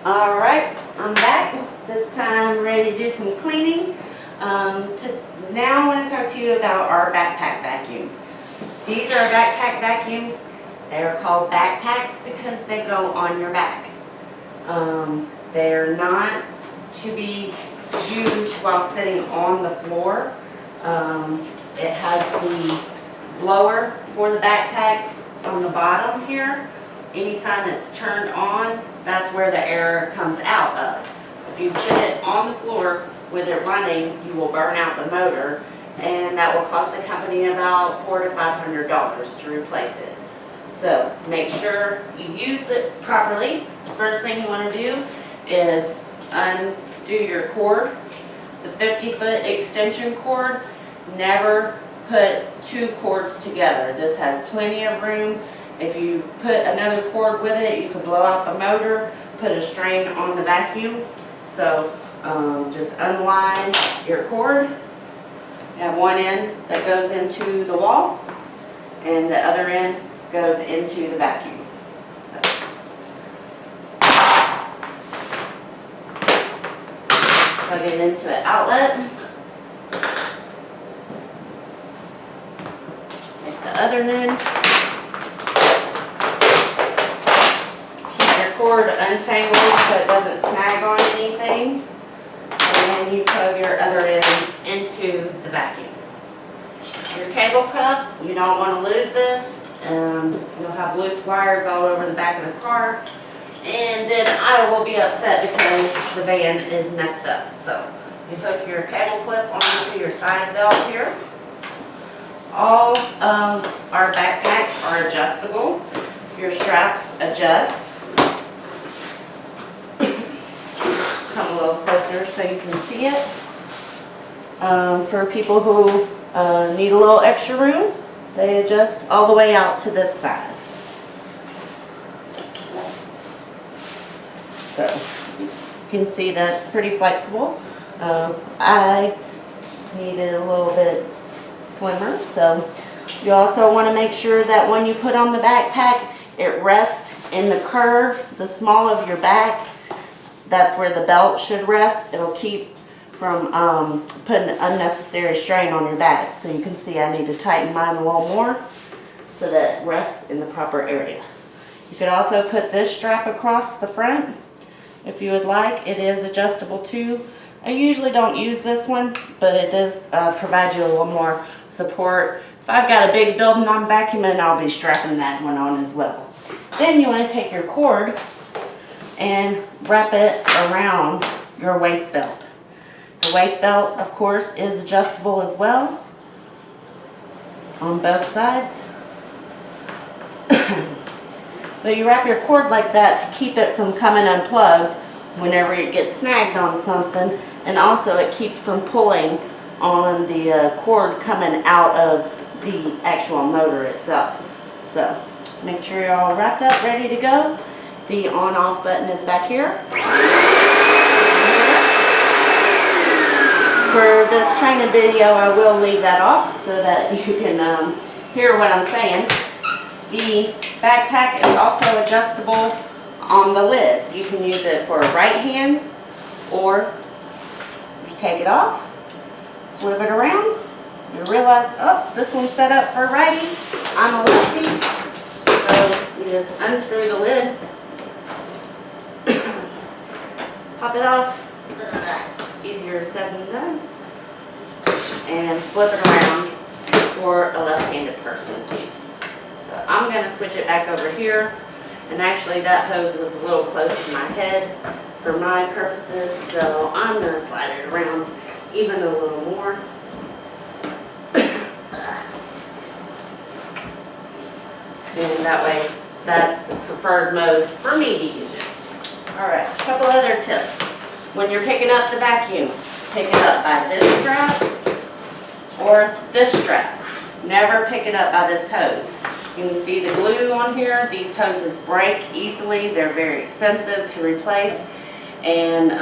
Alright, I'm back. This time ready to do some cleaning. Now I want to talk to you about our backpack vacuum. These are backpack vacuums. They are called backpacks because they go on your back. They're not to be used while sitting on the floor. It has the blower for the backpack on the bottom here. Anytime it's turned on, that's where the air comes out of. If you sit it on the floor with it running, you will burn out the motor, and that will cost the company about $400 to $500 to replace it. So make sure you use it properly. First thing you want to do is undo your cord. It's a 50-foot extension cord. Never put two cords together. This has plenty of room. If you put another cord with it, you could blow out the motor, put a strain on the vacuum. So just unwind your cord. You have one end that goes into the wall, and the other end goes into the vacuum. So. Plug it into an outlet. Take the other end. Cord untangled so it doesn't snag on anything, and then you plug your other end into the vacuum. Your cable cuff, you don't want to lose this. You'll have loose wires all over the back of the car, and then I will be upset because the van is messed up. So you hook your cable clip onto your side belt here. All of our backpacks are adjustable. Your straps adjust. Come a little closer so you can see it. For people who need a little extra room, they adjust all the way out to this size. So you can see that's pretty flexible. I need it a little bit slimmer, so you also want to make sure that when you put on the backpack, it rests in the curve, the small of your back. That's where the belt should rest. It'll keep from putting unnecessary strain on your back. So you can see I need to tighten mine a little more so that it rests in the proper area. You could also put this strap across the front if you would like. It is adjustable too. I usually don't use this one, but it does provide you a little more support. If I've got a big building I'm vacuuming, I'll be strapping that one on as well. Then you want to take your cord and wrap it around your waist belt. The waist belt, of course, is adjustable as well on both sides. But you wrap your cord like that to keep it from coming unplugged whenever it gets snagged on something, and also it keeps from pulling on the cord coming out of the actual motor itself. So make sure you're all wrapped up, ready to go. The on-off button is back here. For this training video, I will leave that off so that you can hear what I'm saying. The backpack is also adjustable on the lid. You can use it for a right hand, or if you take it off, flip it around, you realize, oh, this one's set up for righty. I'm a lefty. So you just unscrew the lid. Pop it off, easier said than done, and flip it around for a left-handed person's use. So I'm going to switch it back over here, and actually that hose was a little close to my head for my purposes, so I'm going to slide it around even a little more. And that way, that's the preferred mode for me to use it. Alright, a couple other tips. When you're picking up the vacuum, pick it up by this strap or this strap. Never pick it up by this hose. You can see the glue on here. These hoses break easily. They're very expensive to replace, and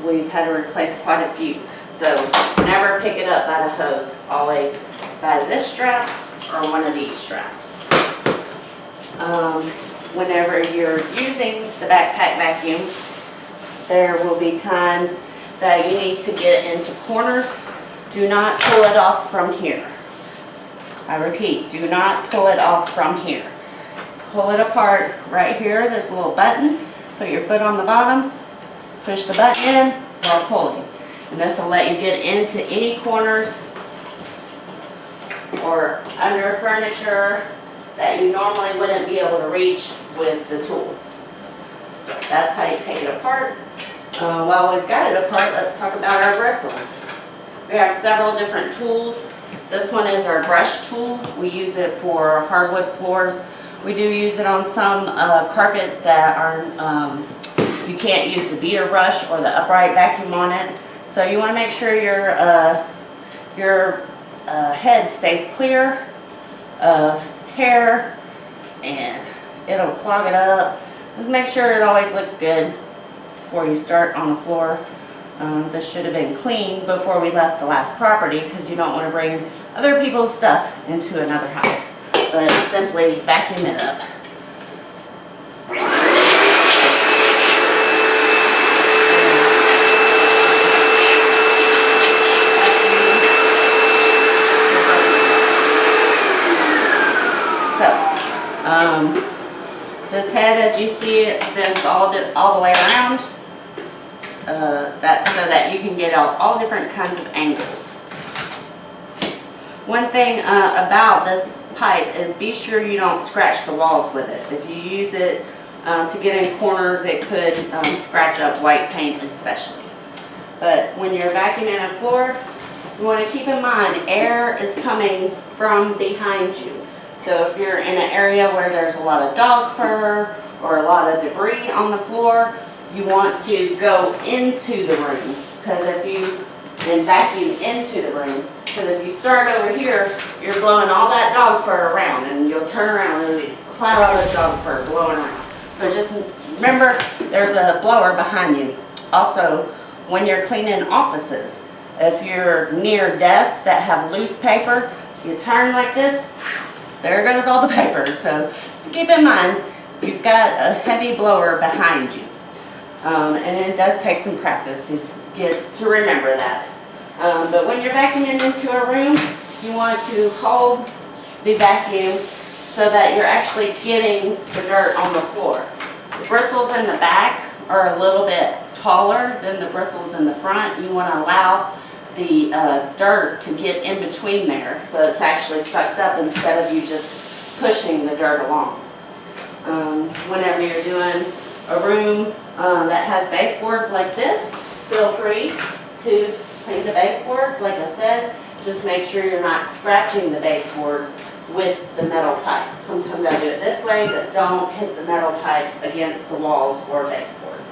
we've had to replace quite a few. So never pick it up by the hose. Always by this strap or one of these straps. Whenever you're using the backpack vacuum, there will be times that you need to get into corners. Do not pull it off from here. I repeat, do not pull it off from here. Pull it apart right here. There's a little button. Put your foot on the bottom, push the button in while pulling. And this will let you get into any corners or under furniture that you normally wouldn't be able to reach with the tool. So that's how you take it apart. While we've got it apart, let's talk about our bristles. We have several different tools. This one is our brush tool. We use it for hardwood floors. We do use it on some carpets that are, you can't use the beater brush or the upright vacuum on it. So you want to make sure your head stays clear of hair, and it'll clog it up. Just make sure it always looks good before you start on the floor. This should have been cleaned before we left the last property, because you don't want to bring other people's stuff into another house. But simply vacuum it up. This head, as you see, it spins all the way around. That's so that you can get all different kinds of angles. One thing about this pipe is be sure you don't scratch the walls with it. If you use it to get in corners, it could scratch up white paint especially. But when you're vacuuming a floor, you want to keep in mind air is coming from behind you. So if you're in an area where there's a lot of dog fur or a lot of debris on the floor, you want to go into the room, and vacuum into the room. Because if you start over here, you're blowing all that dog fur around, and you'll turn around and there'll be a cloud of dog fur blowing around. So just remember, there's a blower behind you. Also, when you're cleaning offices, if you're near desks that have loose paper, you turn like this, there goes all the paper. So keep in mind, you've got a heavy blower behind you. And it does take some practice to remember that. But when you're vacuuming into a room, you want to hold the vacuum so that you're actually getting the dirt on the floor. The bristles in the back are a little bit taller than the bristles in the front. You want to allow the dirt to get in between there so it's actually sucked up instead of you just pushing the dirt along. Whenever you're doing a room that has baseboards like this, feel free to clean the baseboards. Like I said, just make sure you're not scratching the baseboards with the metal pipe. Sometimes I do it this way, but don't hit the metal pipe against the walls or baseboards.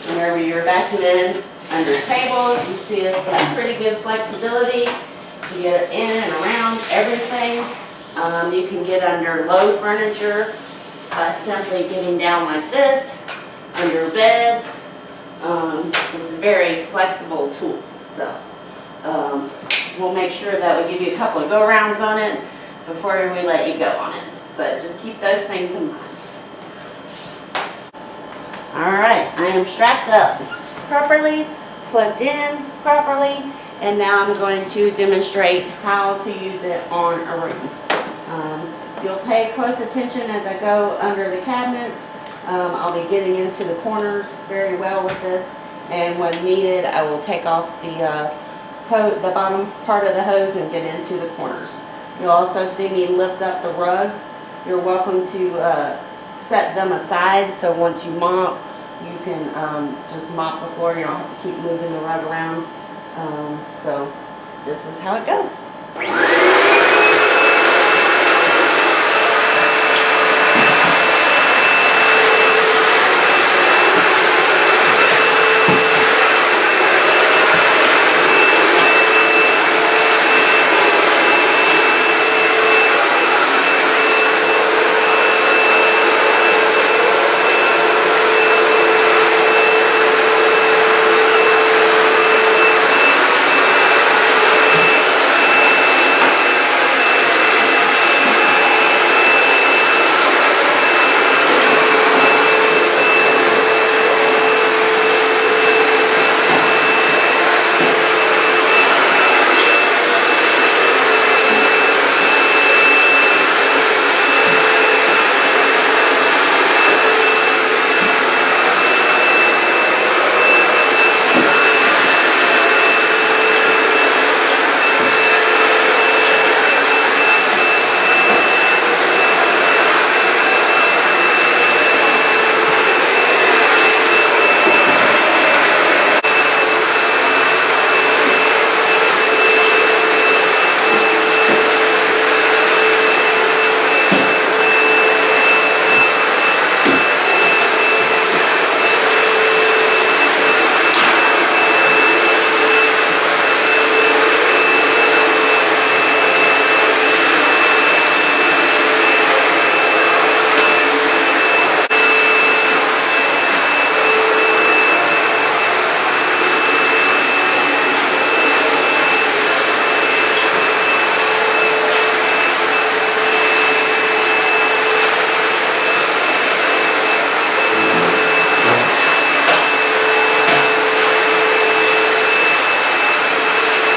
Whenever you're vacuuming under tables, you see it's got pretty good flexibility to get in and around everything. You can get under low furniture by simply getting down like this, under beds. It's a very flexible tool. So we'll make sure that we give you a couple of go-rounds on it before we let you go on it. But just keep those things in mind. Alright, I am strapped up properly, plugged in properly, and now I'm going to demonstrate how to use it on a room. You'll pay close attention as I go under the cabinets. I'll be getting into the corners very well with this, and when needed I will take off the bottom part of the hose and get into the corners. You'll also see me lift up the rugs. You're welcome to set them aside, so once you mop, you can just mop the floor. You don't have to keep moving the rug around. So this is how it goes.